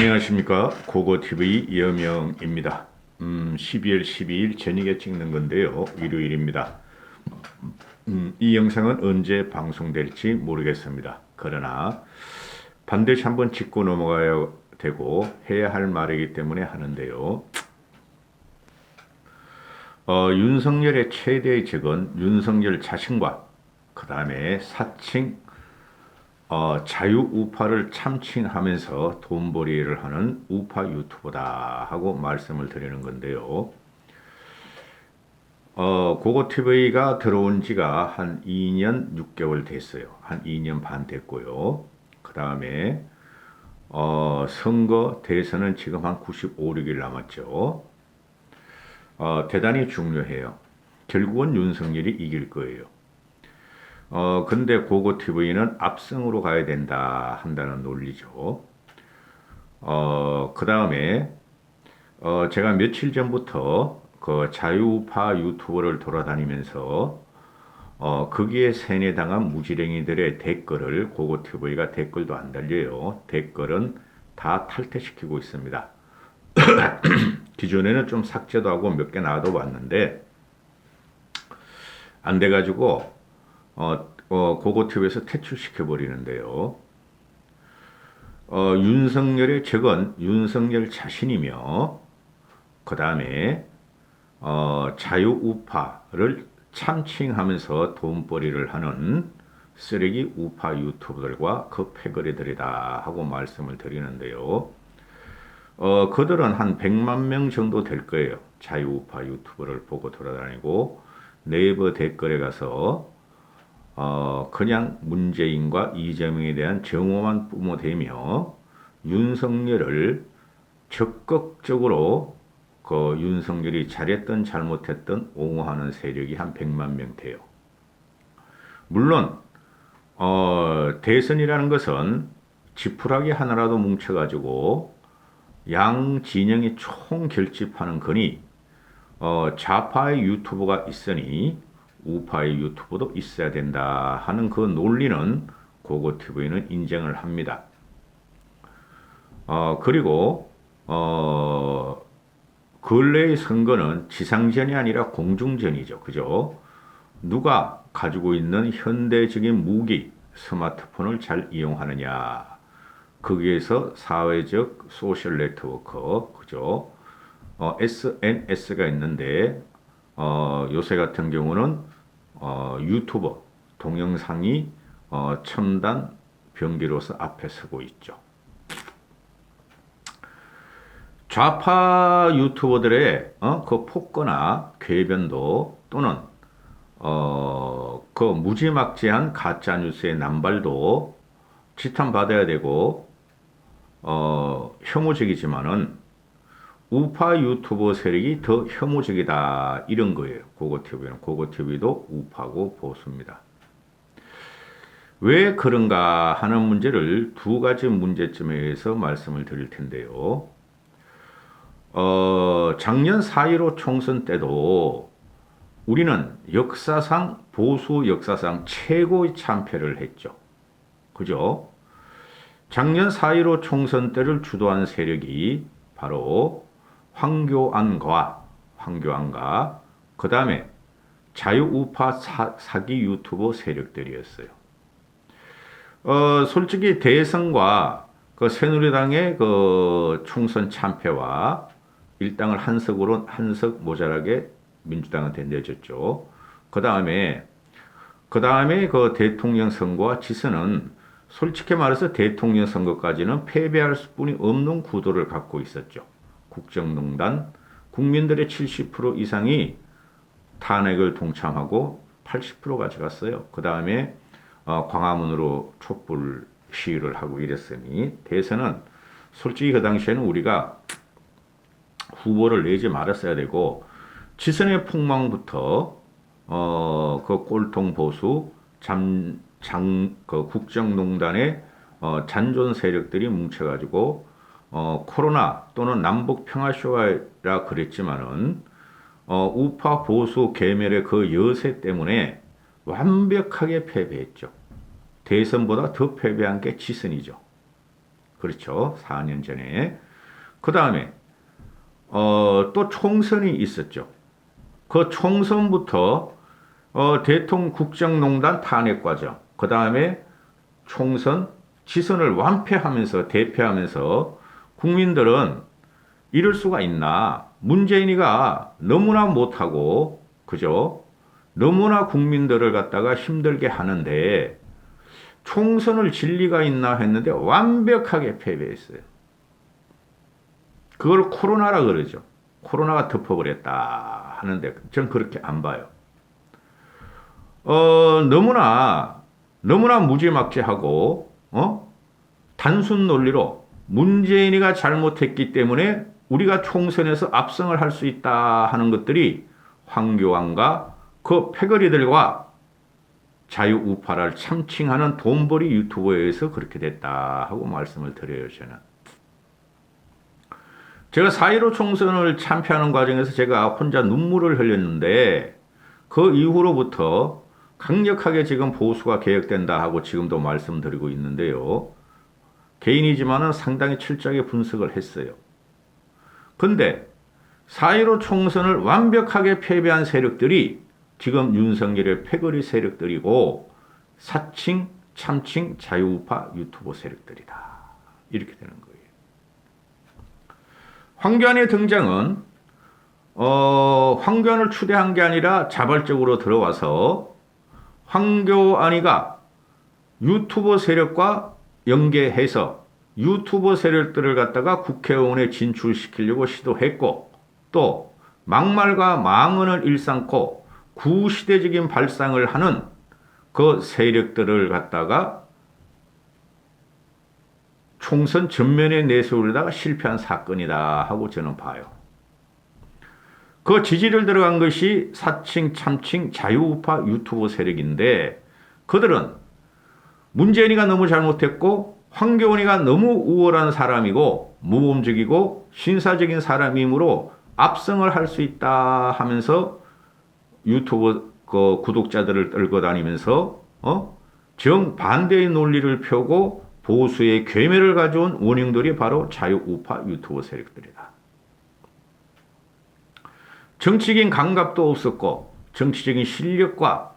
안녕하십니까. 고고TV 이여명입니다. 12월 12일 저녁에 찍는 건데요. 일요일입니다. 이 영상은 언제 방송될지 모르겠습니다. 그러나 반드시 한번 짚고 넘어가야 되고 해야 할 말이기 때문에 하는데요. 윤석열의 최대의 적은 윤석열 자신과 그 다음에 사칭 자유우파를 참칭하면서 돈벌이를 하는 우파 유튜버다 하고 말씀을 드리는 건데요. 고고TV가 들어온 지가 한 2년 6개월 됐어요. 한 2년 반 됐고요. 그 다음에 선거 대선은 지금 한 95, 6일 남았죠. 대단히 중요해요. 결국은 윤석열이 이길 거예요. 근데 고고TV는 압승으로 가야 된다 한다는 논리죠. 그 다음에 제가 며칠 전부터 그 자유우파 유튜버를 돌아다니면서 거기에 세뇌당한 무지랭이들의 댓글을 고고TV가 댓글도 안 달려요. 댓글은 다 탈퇴시키고 있습니다. 기존에는 좀 삭제도 하고 몇 개 놔둬봤는데 안 돼가지고 고고TV에서 퇴출시켜 버리는데요. 윤석열의 적은 윤석열 자신이며 그 다음에 자유우파를 참칭하면서 돈벌이를 하는 쓰레기 우파 유튜버들과 그 패거리들이다 하고 말씀을 드리는데요. 그들은 한 100만 명 정도 될 거예요. 자유우파 유튜버를 보고 돌아다니고 네이버 댓글에 가서 그냥 문재인과 이재명에 대한 정오만 뿜어대며 윤석열을 적극적으로 그 윤석열이 잘했든 잘못했든 옹호하는 세력이 한 100만 명 돼요. 물론 대선이라는 것은 지푸라기 하나라도 뭉쳐가지고 양 진영이 총 결집하는 거니 좌파의 유튜버가 있으니 우파의 유튜버도 있어야 된다 하는 그 논리는 고고TV는 인정을 합니다. 그리고 근래의 선거는 지상전이 아니라 공중전이죠. 그죠? 누가 가지고 있는 현대적인 무기, 스마트폰을 잘 이용하느냐. 거기에서 사회적 소셜 네트워크, 그죠? SNS가 있는데 요새 같은 경우는 유튜버 동영상이 첨단 병기로서 앞에 서고 있죠. 좌파 유튜버들의 그 폭거나 궤변도 또는 그 무지막지한 가짜 뉴스의 남발도 지탄받아야 되고 혐오적이지만은 우파 유튜버 세력이 더 혐오적이다 이런 거예요. 고고TV는. 고고TV도 우파고 보수입니다. 왜 그런가 하는 문제를 두 가지 문제점에 의해서 말씀을 드릴 텐데요. 작년 4.15 총선 때도 우리는 역사상 보수 역사상 최고의 참패를 했죠. 그죠? 작년 4.15 총선 때를 주도한 세력이 바로 황교안과 그 다음에 자유우파 사기 유튜버 세력들이었어요. 솔직히 대선과 그 새누리당의 그 총선 참패와 일당을 한석 모자라게 민주당한테 내줬죠. 그 다음에 그 대통령 선거와 지선은 솔직히 말해서 대통령 선거까지는 패배할 수뿐이 없는 구도를 갖고 있었죠. 국정농단 국민들의 70% 이상이 탄핵을 동참하고 80% 가져갔어요. 그 다음에 광화문으로 촛불 시위를 하고 이랬으니 대선은 솔직히 그 당시에는 우리가 후보를 내지 말았어야 되고 지선의 폭망부터 그 꼴통 보수 그 국정농단의 잔존 세력들이 뭉쳐가지고 코로나 또는 남북 평화쇼라 그랬지만은 우파 보수 계멸의 그 여세 때문에 완벽하게 패배했죠. 대선보다 더 패배한 게 지선이죠. 그렇죠. 4년 전에. 그 다음에 또 총선이 있었죠. 그 총선부터 대통령 국정농단 탄핵 과정, 그 다음에 총선 지선을 완패하면서 대패하면서 국민들은 이럴 수가 있나? 문재인이가 너무나 못하고, 그죠? 너무나 국민들을 갖다가 힘들게 하는데 총선을 질 리가 있나 했는데 완벽하게 패배했어요. 그걸 코로나라 그러죠. 코로나가 덮어버렸다 하는데 전 그렇게 안 봐요. 너무나 무지막지하고, 단순 논리로 문재인이가 잘못했기 때문에 우리가 총선에서 압승을 할 수 있다 하는 것들이 황교안과 그 패거리들과 자유우파를 참칭하는 돈벌이 유튜버에 의해서 그렇게 됐다 하고 말씀을 드려요, 저는. 제가 4.15 총선을 참패하는 과정에서 제가 혼자 눈물을 흘렸는데 그 이후로부터 강력하게 지금 보수가 개혁된다 하고 지금도 말씀드리고 있는데요. 개인이지만은 상당히 철저하게 분석을 했어요. 근데 4.15 총선을 완벽하게 패배한 세력들이 지금 윤석열의 패거리 세력들이고 사칭, 참칭, 자유우파 유튜버 세력들이다. 이렇게 되는 거예요. 황교안의 등장은 황교안을 추대한 게 아니라 자발적으로 들어와서 황교안이가 유튜버 세력과 연계해서 유튜버 세력들을 갖다가 국회의원에 진출시키려고 시도했고 또 막말과 망언을 일삼고 구시대적인 발상을 하는 그 세력들을 갖다가 총선 전면에 내세우려다가 실패한 사건이다 하고 저는 봐요. 그 지지를 들어간 것이 사칭, 참칭, 자유우파 유튜버 세력인데 그들은 문재인이가 너무 잘못했고 황교안이가 너무 우월한 사람이고 모범적이고 신사적인 사람이므로 압승을 할 수 있다 하면서 유튜브 그 구독자들을 끌고 다니면서 정반대의 논리를 펴고 보수의 괴멸을 가져온 원흉들이 바로 자유우파 유튜버 세력들이다. 정치적인 감각도 없었고 정치적인 실력과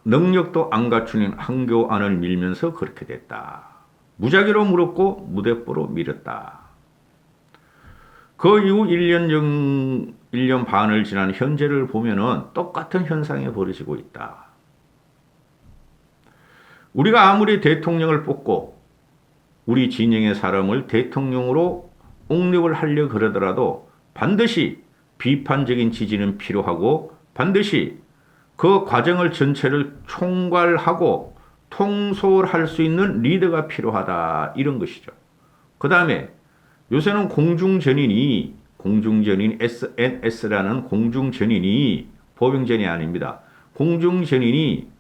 능력도 안 갖추는 황교안을 밀면서 그렇게 됐다. 무작위로 물었고 무대뽀로 밀었다. 그 이후 1년 반을 지난 현재를 보면은 똑같은 현상이 벌어지고 있다. 우리가 아무리 대통령을 뽑고 우리 진영의 사람을 대통령으로 옹립을 하려 그러더라도 반드시 비판적인 지지는 필요하고 반드시 그 과정을 전체를 총괄하고 통솔할 수 있는 리더가 필요하다. 이런 것이죠. 그 다음에 요새는 공중전인이 SNS라는 공중전인이 보병전이 아닙니다. 공중전인이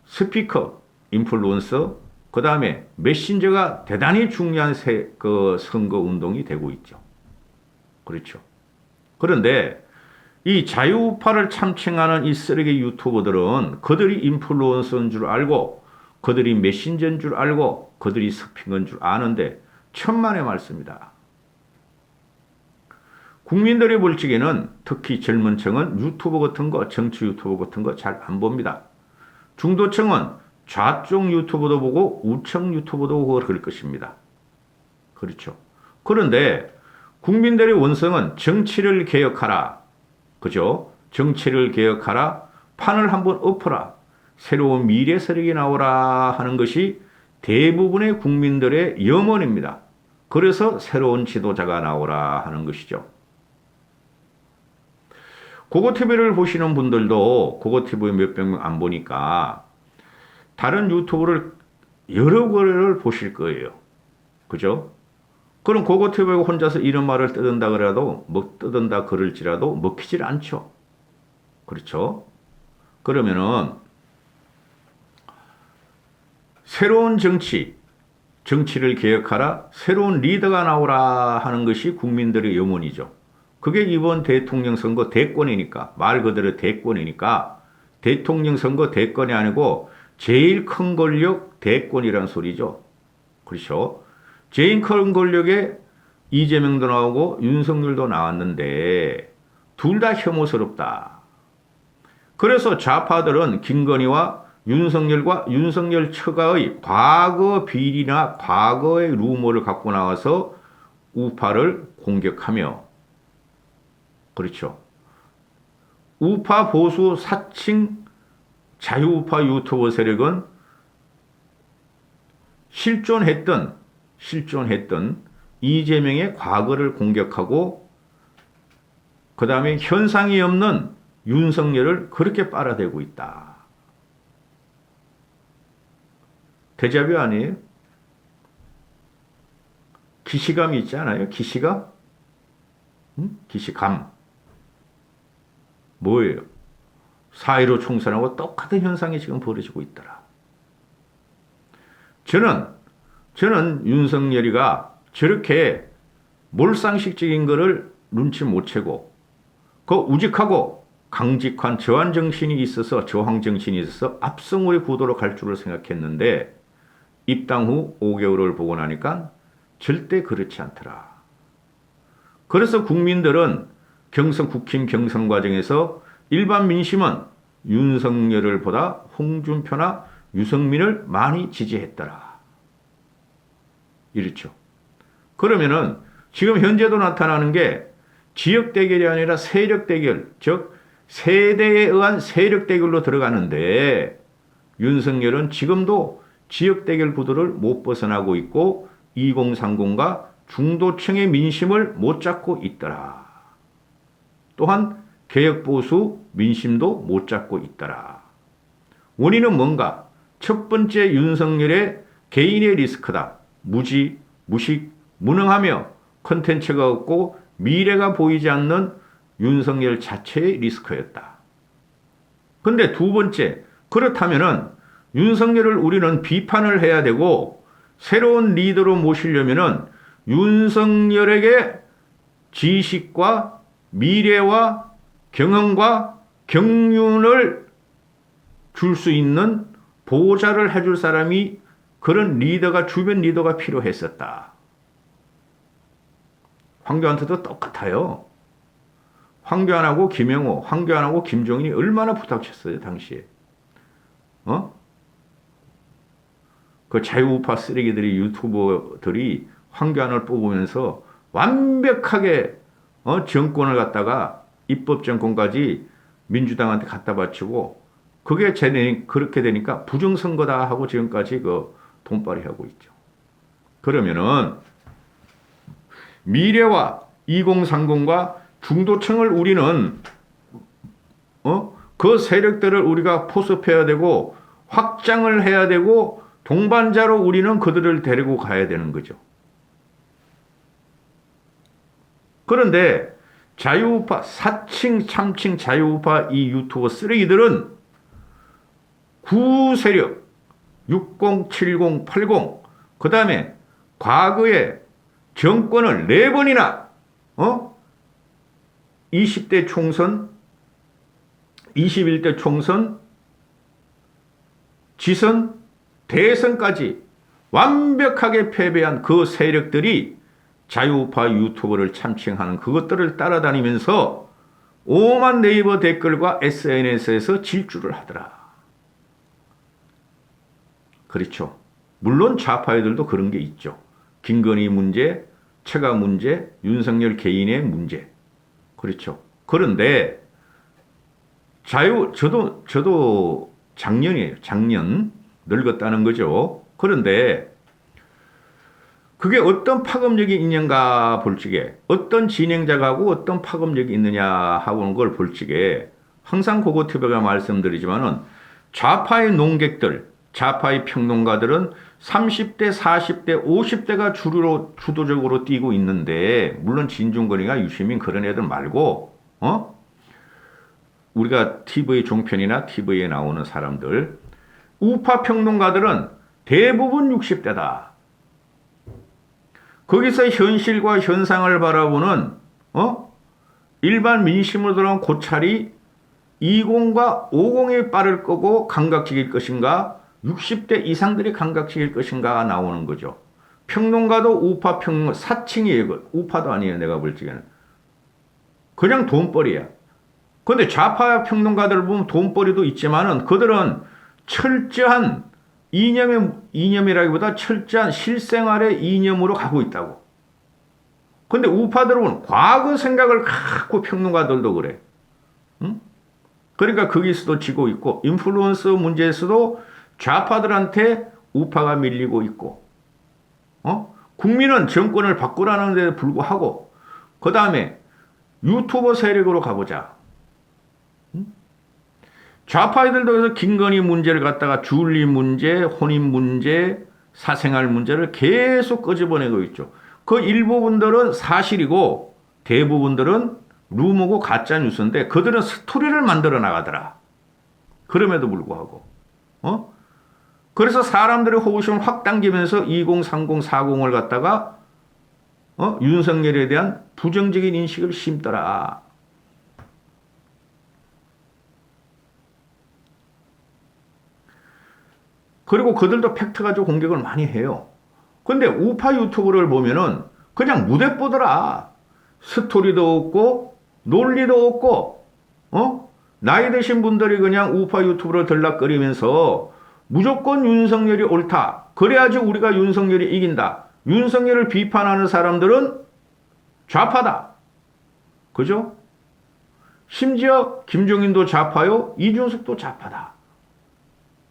스피커, 인플루언서, 그 다음에 메신저가 대단히 중요한 그 선거운동이 되고 있죠. 그렇죠. 그런데 이 자유우파를 참칭하는 이 쓰레기 유튜버들은 그들이 인플루언서인 줄 알고 그들이 메신저인 줄 알고 그들이 스피커인 줄 아는데 천만의 말씀이다. 국민들이 볼 적에는 특히 젊은 층은 유튜버 같은 거, 정치 유튜버 같은 거 잘 안 봅니다. 중도층은 좌쪽 유튜버도 보고 우측 유튜버도 보고 그럴 것입니다. 그렇죠. 그런데 국민들의 원성은 정치를 개혁하라. 그죠? 정치를 개혁하라. 판을 한번 엎어라. 새로운 미래 세력이 나오라 하는 것이 대부분의 국민들의 염원입니다. 그래서 새로운 지도자가 나오라 하는 것이죠. 고고TV를 보시는 분들도 고고TV 몇백 명 안 보니까 다른 유튜브를 여러 거를 보실 거예요. 그죠? 그럼 고고TV가 혼자서 이런 말을 떠든다 그래도 떠든다 그럴지라도 먹히질 않죠. 그렇죠? 그러면은 새로운 정치를 개혁하라, 새로운 리더가 나오라 하는 것이 국민들의 염원이죠. 그게 이번 대통령 선거 대권이니까, 말 그대로 대권이니까 대통령 선거 대권이 아니고 제일 큰 권력 대권이란 소리죠. 그렇죠? 제인 권력에 이재명도 나오고 윤석열도 나왔는데 둘 다 혐오스럽다. 그래서 좌파들은 김건희와 윤석열과 윤석열 처가의 과거 비리나 과거의 루머를 갖고 나와서 우파를 공격하며, 그렇죠. 우파 보수 사칭 자유우파 유튜버 세력은 실존했던 이재명의 과거를 공격하고 그 다음에 현상이 없는 윤석열을 그렇게 빨아대고 있다. 데자뷰 아니에요? 기시감이 있지 않아요? 기시감? 응? 기시감. 뭐예요? 4.15 총선하고 똑같은 현상이 지금 벌어지고 있더라. 저는 윤석열이가 저렇게 몰상식적인 거를 눈치 못 채고 그 우직하고 강직한 저항정신이 있어서 압승우의 구도로 갈 줄을 생각했는데 입당 후 5개월을 보고 나니까 절대 그렇지 않더라. 그래서 국민들은 국힘 경선 과정에서 일반 민심은 윤석열을 보다 홍준표나 유승민을 많이 지지했더라. 이렇죠. 그러면은 지금 현재도 나타나는 게 지역 대결이 아니라 세력 대결, 즉 세대에 의한 세력 대결로 들어가는데 윤석열은 지금도 지역 대결 구도를 못 벗어나고 있고 2030과 중도층의 민심을 못 잡고 있더라. 또한 개혁보수 민심도 못 잡고 있더라. 원인은 뭔가? 첫 번째 윤석열의 개인의 리스크다. 무식, 무능하며 컨텐츠가 없고 미래가 보이지 않는 윤석열 자체의 리스크였다. 근데 두 번째, 그렇다면은 윤석열을 우리는 비판을 해야 되고 새로운 리더로 모시려면은 윤석열에게 지식과 미래와 경험과 경륜을 줄 수 있는 보좌를 해줄 사람이 그런 리더가 주변 리더가 필요했었다. 황교안한테도 똑같아요. 황교안하고 김영호, 황교안하고 김종인이 얼마나 부탁했어요 당시에. 그 자유우파 쓰레기들이 유튜버들이 황교안을 뽑으면서 완벽하게 정권을 갖다가 입법정권까지 민주당한테 갖다 바치고 그게 그렇게 되니까 부정선거다 하고 지금까지 그 돈벌이 하고 있죠. 그러면은 미래와 2030과 중도층을 우리는 그 세력들을 우리가 포섭해야 되고 확장을 해야 되고 동반자로 우리는 그들을 데리고 가야 되는 거죠. 그런데 자유우파 사칭 참칭 자유우파 이 유튜버 쓰레기들은 구세력 60, 70, 80 그 다음에 과거에 정권을 4번이나 20대 총선 21대 총선 지선 대선까지 완벽하게 패배한 그 세력들이 자유우파 유튜버를 참칭하는 그것들을 따라다니면서 오만 네이버 댓글과 SNS에서 질주를 하더라. 그렇죠. 물론 좌파애들도 그런 게 있죠. 김건희 문제, 처가 문제, 윤석열 개인의 문제. 그렇죠. 그런데 저도 작년이에요. 작년 늙었다는 거죠. 그런데 그게 어떤 파급력이 있는가 볼 적에 어떤 진행자가 하고 어떤 파급력이 있느냐 하는 걸 볼 적에 항상 고고TV가 말씀드리지만은 좌파의 농객들, 좌파의 평론가들은 30대, 40대, 50대가 주도적으로 뛰고 있는데 물론 진중권이나 유시민 그런 애들 말고 우리가 TV 종편이나 TV에 나오는 사람들 우파 평론가들은 대부분 60대다. 거기서 현실과 현상을 바라보는 일반 민심으로 들어온 고찰이 20과 50이 빠를 거고 감각적일 것인가 60대 이상들이 감각적일 것인가가 나오는 거죠. 평론가도 우파 평론 사칭이에요. 우파도 아니에요. 내가 볼 적에는. 그냥 돈벌이야. 근데 좌파 평론가들 보면 돈벌이도 있지만은 그들은 철저한 이념이라기보다 철저한 실생활의 이념으로 가고 있다고. 근데 우파들은 과거 생각을 갖고 평론가들도 그래. 응? 그러니까 거기서도 지고 있고 인플루언서 문제에서도 좌파들한테 우파가 밀리고 있고 국민은 정권을 바꾸라는 데 불구하고 그 다음에 유튜버 세력으로 가보자. 좌파들도 그래서 김건희 문제를 갖다가 줄리 문제, 혼인 문제, 사생활 문제를 계속 끄집어내고 있죠. 그 일부분들은 사실이고 대부분들은 루머고 가짜 뉴스인데 그들은 스토리를 만들어 나가더라. 그럼에도 불구하고 그래서 사람들의 호기심을 확 당기면서 2030, 40을 갖다가 윤석열에 대한 부정적인 인식을 심더라. 그리고 그들도 팩트 가지고 공격을 많이 해요. 근데 우파 유튜브를 보면은 그냥 무대 보더라. 스토리도 없고 논리도 없고 나이 드신 분들이 그냥 우파 유튜브를 들락거리면서 무조건 윤석열이 옳다. 그래야지 우리가 윤석열이 이긴다. 윤석열을 비판하는 사람들은 좌파다. 그죠? 심지어 김종인도 좌파요. 이준석도 좌파다.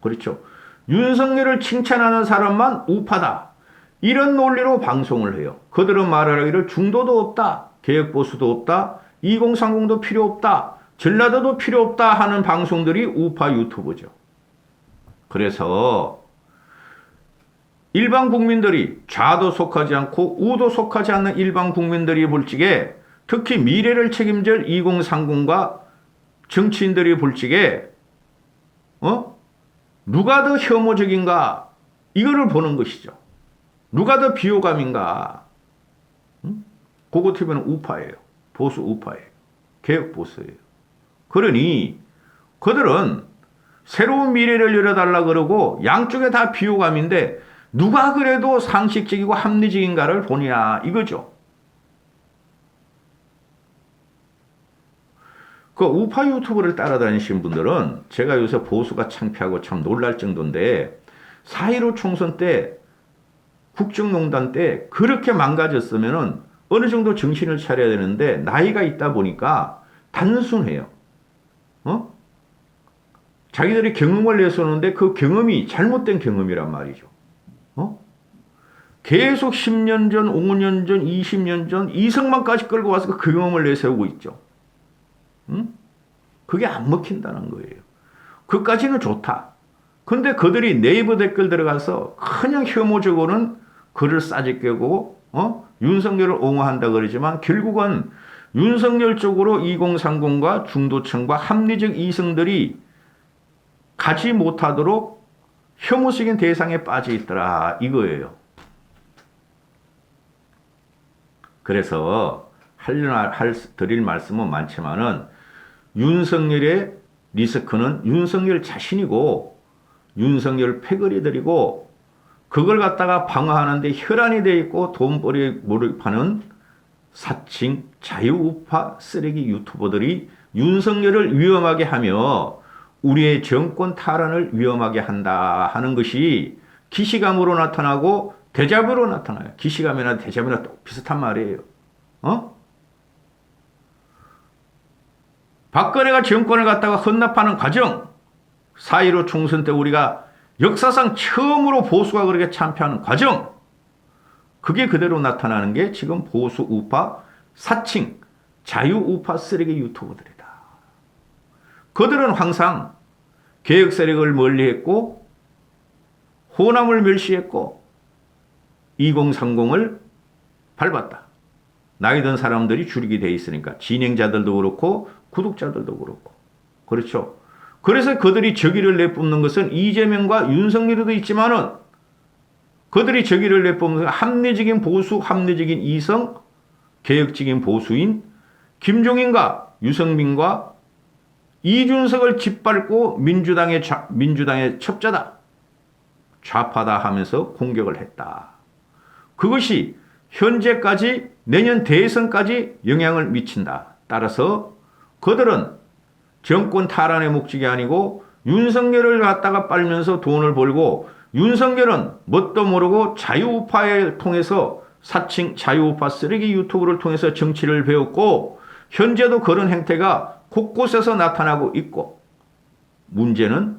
그렇죠. 윤석열을 칭찬하는 사람만 우파다. 이런 논리로 방송을 해요. 그들은 말하기를 중도도 없다. 개혁보수도 없다. 2030도 필요 없다. 전라도도 필요 없다 하는 방송들이 우파 유튜브죠. 그래서 일반 국민들이 좌도 속하지 않고 우도 속하지 않는 일반 국민들이 볼 적에 특히 미래를 책임질 2030과 정치인들이 볼 적에 누가 더 혐오적인가 이거를 보는 것이죠. 누가 더 비호감인가. 고고TV는 우파예요. 보수 우파예요. 개혁 보수예요. 그러니 그들은 새로운 미래를 열어달라 그러고 양쪽에 다 비호감인데 누가 그래도 상식적이고 합리적인가를 보냐 이거죠. 그 우파 유튜브를 따라다니신 분들은 제가 요새 보수가 창피하고 참 놀랄 정도인데 4.15 총선 때 국정농단 때 그렇게 망가졌으면은 어느 정도 정신을 차려야 되는데 나이가 있다 보니까 단순해요. 자기들이 경험을 내세우는데 그 경험이 잘못된 경험이란 말이죠. 계속 10년 전, 5년 전, 20년 전 이승만까지 끌고 와서 그 경험을 내세우고 있죠. 그게 안 먹힌다는 거예요. 그까지는 좋다. 근데 그들이 네이버 댓글 들어가서 그냥 혐오적으로는 글을 싸집게고 윤석열을 옹호한다 그러지만 결국은 윤석열 쪽으로 2030과 중도층과 합리적 이성들이 가지 못하도록 혐오적인 대상에 빠져 있더라 이거예요. 그래서 드릴 말씀은 많지만은 윤석열의 리스크는 윤석열 자신이고 윤석열 패거리들이고 그걸 갖다가 방어하는데 혈안이 돼 있고 돈벌이에 몰입하는 사칭 자유우파 쓰레기 유튜버들이 윤석열을 위험하게 하며 우리의 정권 탈환을 위험하게 한다 하는 것이 기시감으로 나타나고 데자뷰로 나타나요. 기시감이나 데자뷰나 또 비슷한 말이에요. 박근혜가 정권을 갖다가 헌납하는 과정 4.15 총선 때 우리가 역사상 처음으로 보수가 그렇게 참패하는 과정 그게 그대로 나타나는 게 지금 보수 우파 사칭 자유우파 쓰레기 유튜버들이다. 그들은 항상 개혁 세력을 멀리했고 호남을 멸시했고 2030을 밟았다. 나이 든 사람들이 줄이게 돼 있으니까 진행자들도 그렇고 구독자들도 그렇고 그렇죠. 그래서 그들이 적의를 내뿜는 것은 이재명과 윤석열에도 있지만은 그들이 적의를 내뿜는 것은 합리적인 보수, 합리적인 이성, 개혁적인 보수인 김종인과 유승민과 이준석을 짓밟고 민주당의 첩자다. 좌파다 하면서 공격을 했다. 그것이 현재까지 내년 대선까지 영향을 미친다. 따라서 그들은 정권 탈환의 목적이 아니고 윤석열을 갖다가 빨면서 돈을 벌고 윤석열은 뭣도 모르고 자유우파를 통해서 사칭 자유우파 쓰레기 유튜브를 통해서 정치를 배웠고 현재도 그런 행태가 곳곳에서 나타나고 있고 문제는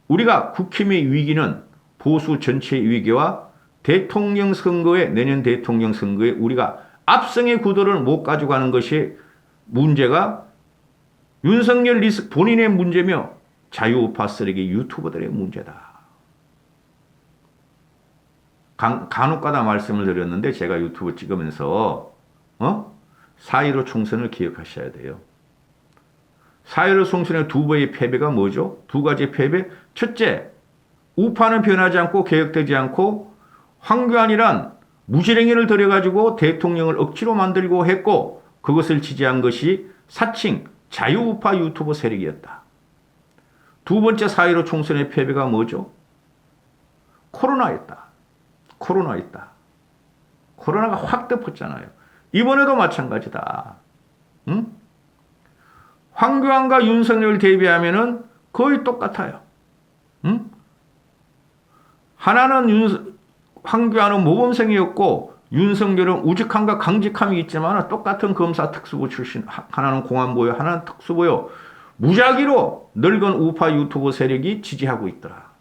우리가 국힘의 위기는 보수 전체의 위기와 대통령 선거에 내년 대통령 선거에 우리가 압승의 구도를 못 가져가는 것이 문제가 윤석열 리스크 본인의 문제며 자유우파 쓰레기 유튜버들의 문제다. 간혹가다 말씀을 드렸는데 제가 유튜브 찍으면서 4.15 총선을 기억하셔야 돼요. 4.15 총선의 두 번의 패배가 뭐죠? 두 가지 패배. 첫째, 우파는 변하지 않고 개혁되지 않고 황교안이란 무지랭이를 들여가지고 대통령을 억지로 만들고 했고 그것을 지지한 것이 사칭 자유우파 유튜버 세력이었다. 두 번째 4.15 총선의 패배가 뭐죠? 코로나였다. 코로나가 확 덮었잖아요. 이번에도 마찬가지다. 응? 황교안과 윤석열 대비하면은 거의 똑같아요. 응? 하나는 황교안은 모범생이었고 윤석열은 우직함과 강직함이 있지만 똑같은 검사 특수부 출신. 하나는 공안부요, 하나는 특수부요. 무작위로 늙은 우파 유튜버 세력이 지지하고 있더라.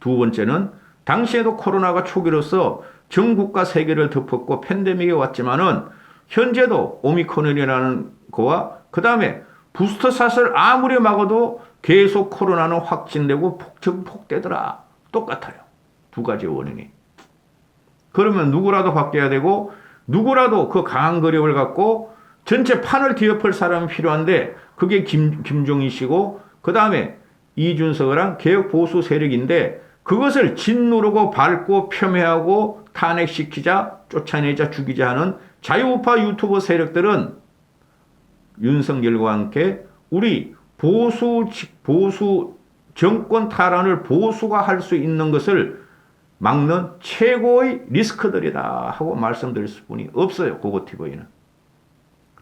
두 번째는 당시에도 코로나가 초기로서 전국과 세계를 덮었고 팬데믹이 왔지만은 현재도 오미크론이라는 거와 그 다음에 부스터샷을 아무리 막아도 계속 코로나는 확진되고 증폭되더라. 똑같아요. 두 가지 원인이. 그러면 누구라도 바뀌어야 되고 누구라도 그 강한 그립을 갖고 전체 판을 뒤엎을 사람이 필요한데 그게 김종인 씨고 그 다음에 이준석이랑 개혁 보수 세력인데 그것을 짓누르고 밟고 폄훼하고 탄핵시키자 쫓아내자 죽이자 하는 자유우파 유튜버 세력들은 윤석열과 함께 우리 보수 정권 탈환을 보수가 할 수 있는 것을 막는 최고의 리스크들이다 하고 말씀드릴 수뿐이 없어요. 고고TV는.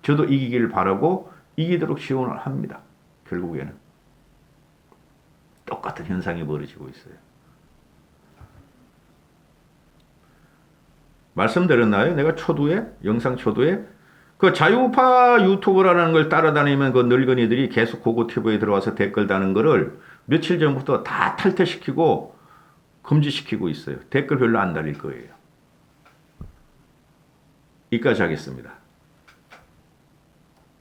저도 이기기를 바라고 이기도록 지원을 합니다. 결국에는. 똑같은 현상이 벌어지고 있어요. 말씀드렸나요? 내가 영상 초두에 그 자유우파 유튜브라는 걸 따라다니면 그 늙은이들이 계속 고고TV에 들어와서 댓글 다는 거를 며칠 전부터 다 탈퇴시키고 금지시키고 있어요. 댓글 별로 안 달릴 거예요. 이까지 하겠습니다.